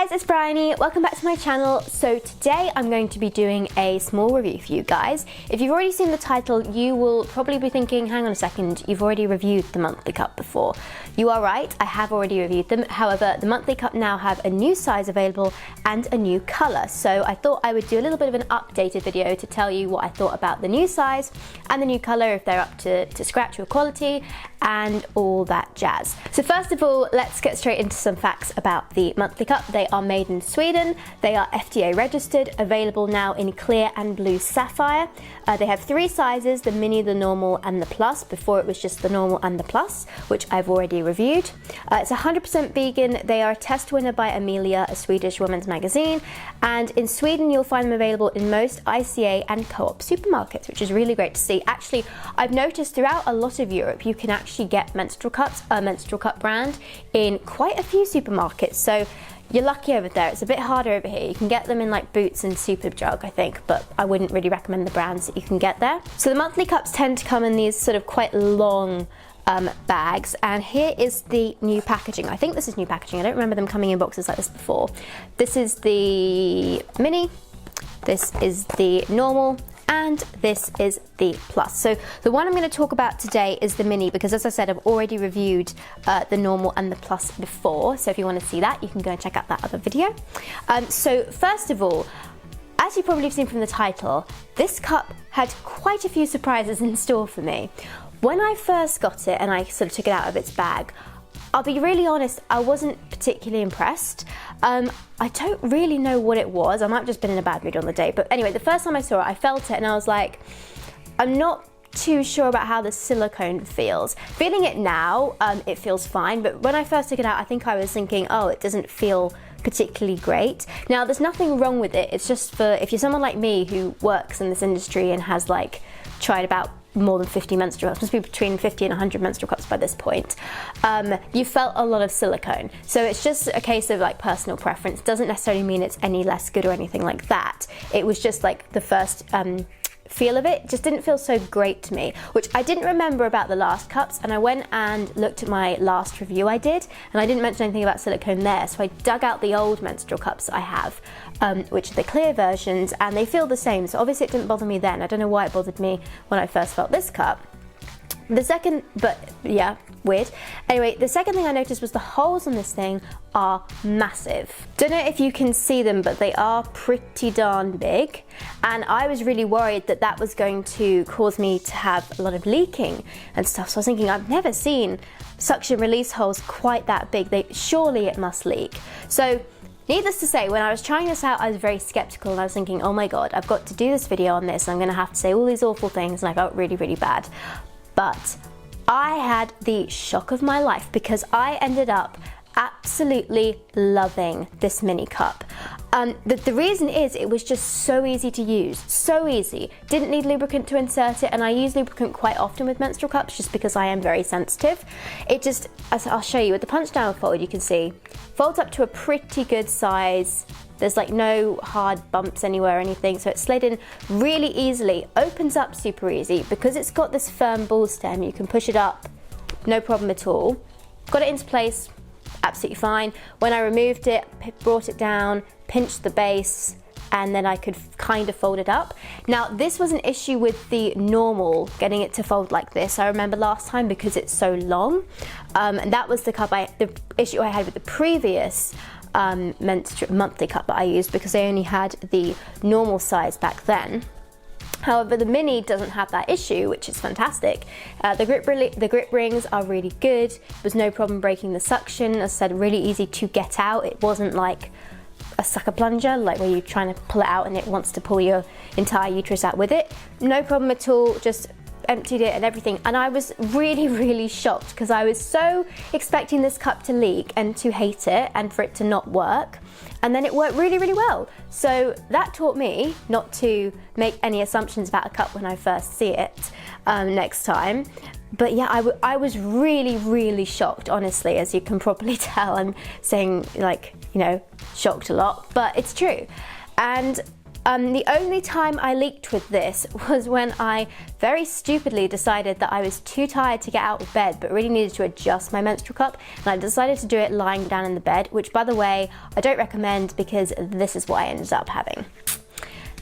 guys, it's Bryony. Welcome back to my channel. So today I'm going to be doing a small review for you guys. If you've already seen the title, you will probably be thinking, hang on a second, you've already reviewed the Monthlycup before. You are right, I have already reviewed them. However, the Monthlycup now have a new size available and a new colour. So I thought I would do a little bit of an updated video to tell you what I thought about the new size and the new colour, if they're up to scratch or quality, and all that jazz. So first of all, let's get straight into some facts about the Monthlycup. They are made in Sweden, they are FDA registered, available now in clear and blue sapphire. They have three sizes, the mini, the normal and the plus. Before it was just the normal and the plus, which I've already reviewed. It's 100% vegan. They are a test winner by Amelia, a Swedish women's magazine, and in Sweden you'll find them available in most ICA and Co-op supermarkets, which is really great to see. Actually, I've noticed throughout a lot of Europe you can actually get menstrual cups, a menstrual cup brand, in quite a few supermarkets, so you're lucky over there. It's a bit harder over here. You can get them in like Boots and Superdrug, I think, but I wouldn't really recommend the brands that you can get there. So the Monthlycups tend to come in these sort of quite long bags, and here is the new packaging. I think this is new packaging. I don't remember them coming in boxes like this before. This is the mini, this is the normal, and this is the plus. So the one I'm going to talk about today is the mini, because as I said, I've already reviewed the normal and the plus before, so if you want to see that, you can go and check out that other video. So first of all, as you probably have seen from the title, this cup had quite a few surprises in store for me. When I first got it and I sort of took it out of its bag, I'll be really honest, I wasn't particularly impressed. I don't really know what it was. I might have just been in a bad mood on the day. But anyway, the first time I saw it, I felt it and I was like, I'm not too sure about how the silicone feels. Feeling it now, it feels fine. But when I first took it out, I think I was thinking, oh, it doesn't feel particularly great. Now, there's nothing wrong with it. It's just for, if you're someone like me who works in this industry and has like tried about more than 50 menstrual cups, must be between 50 and 100 menstrual cups by this point, you felt a lot of silicone. So it's just a case of like personal preference. Doesn't necessarily mean it's any less good or anything like that. It was just like the first feel of it just didn't feel so great to me, which I didn't remember about the last cups, and I went and looked at my last review I did, and I didn't mention anything about silicone there, so I dug out the old menstrual cups I have, which are the clear versions, and they feel the same, so obviously it didn't bother me then. I don't know why it bothered me when I first felt this cup. The second, but yeah, weird. Anyway, the second thing I noticed was the holes on this thing are massive. Don't know if you can see them, but they are pretty darn big. And I was really worried that that was going to cause me to have a lot of leaking and stuff. So I was thinking, I've never seen suction release holes quite that big. Surely it must leak. So needless to say, when I was trying this out, I was very skeptical and I was thinking, oh my God, I've got to do this video on this. I'm gonna have to say all these awful things, and I felt really, really bad. But I had the shock of my life because I ended up absolutely loving this mini cup. The reason is it was just so easy to use, so easy. Didn't need lubricant to insert it, and I use lubricant quite often with menstrual cups just because I am very sensitive. It just, as I'll show you, with the punch down fold, you can see, folds up to a pretty good size. There's like no hard bumps anywhere or anything, so it slid in really easily. Opens up super easy. Because it's got this firm ball stem, you can push it up, no problem at all. Got it into place, absolutely fine. When I removed it, brought it down, pinched the base, and then I could kind of fold it up. Now, this was an issue with the normal, getting it to fold like this. I remember last time because it's so long. And that was the issue I had with the previous Monthlycup that I used, because they only had the normal size back then. However, the mini doesn't have that issue, which is fantastic. The grip rings are really good. There was no problem breaking the suction. As I said, really easy to get out. It wasn't like a sucker plunger, like where you're trying to pull it out and it wants to pull your entire uterus out with it. No problem at all, just emptied it and everything. And I was really, really shocked because I was so expecting this cup to leak and to hate it and for it to not work. And then it worked really, really well. So that taught me not to make any assumptions about a cup when I first see it next time. But yeah, I was really, really shocked, honestly, as you can probably tell. I'm saying, like, you know, shocked a lot, but it's true. And The only time I leaked with this was when I very stupidly decided that I was too tired to get out of bed but really needed to adjust my menstrual cup, and I decided to do it lying down in the bed, which by the way I don't recommend because this is what I ended up having.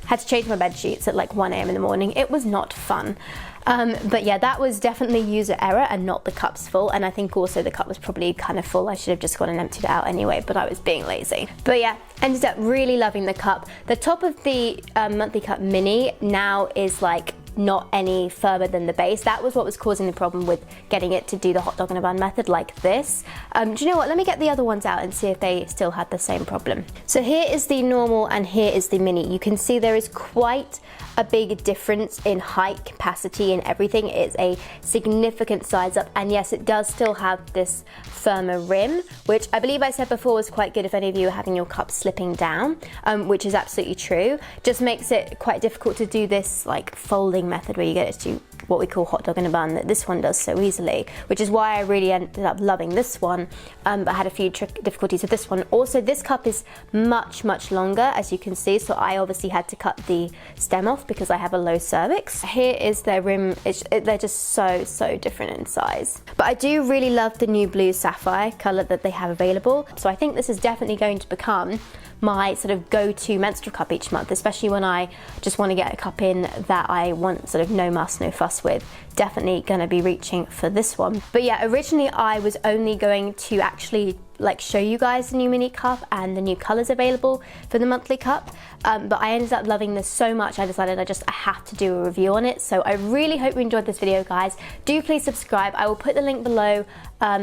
Had to change my bed sheets at like 1 a.m. in the morning. It was not fun. But yeah, that was definitely user error and not the cup's fault, and I think also the cup was probably kind of full. I should have just gone and emptied it out anyway, but I was being lazy. But yeah, ended up really loving the cup. The top of the Monthlycup Mini now is like not any firmer than the base. That was what was causing the problem with getting it to do the hot dog in a bun method like this. Do you know what? Let me get the other ones out and see if they still had the same problem. So here is the normal and here is the mini. You can see there is quite a big difference in height, capacity, and everything. It's a significant size up, and yes, it does still have this firmer rim, which I believe I said before was quite good if any of you are having your cup slipping down, which is absolutely true. Just makes it quite difficult to do this like folding method where you get it to what we call hot dog in a bun that this one does so easily, which is why I really ended up loving this one, but I had a few difficulties with this one. Also, this cup is much longer, as you can see, so I obviously had to cut the stem off because I have a low cervix. Here is their rim. They're just so different in size. But I do really love the new blue sapphire colour that they have available, so I think this is definitely going to become my sort of go-to menstrual cup each month, especially when I just want to get a cup in that I want sort of no muss, no fuss with. Definitely gonna be reaching for this one. But yeah, originally I was only going to actually like show you guys the new mini cup and the new colors available for the Monthlycup, but I ended up loving this so much I decided I have to do a review on it. So I really hope you enjoyed this video, guys. Do please subscribe. I will put the link below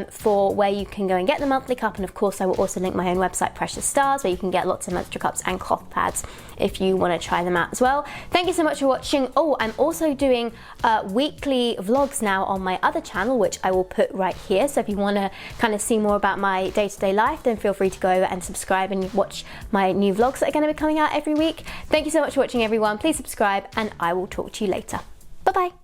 for where you can go and get the Monthlycup, and of course I will also link my own website, Precious Stars, where you can get lots of menstrual cups and cloth pads if you want to try them out as well. Thank you so much for watching. Oh, I'm also doing weekly vlogs now on my other channel, which I will put right here, so if you want to kind of see more about my day-to-day life, then feel free to go over and subscribe and watch my new vlogs that are going to be coming out every week. Thank you so much for watching, everyone. Please subscribe, and I will talk to you later. Bye bye.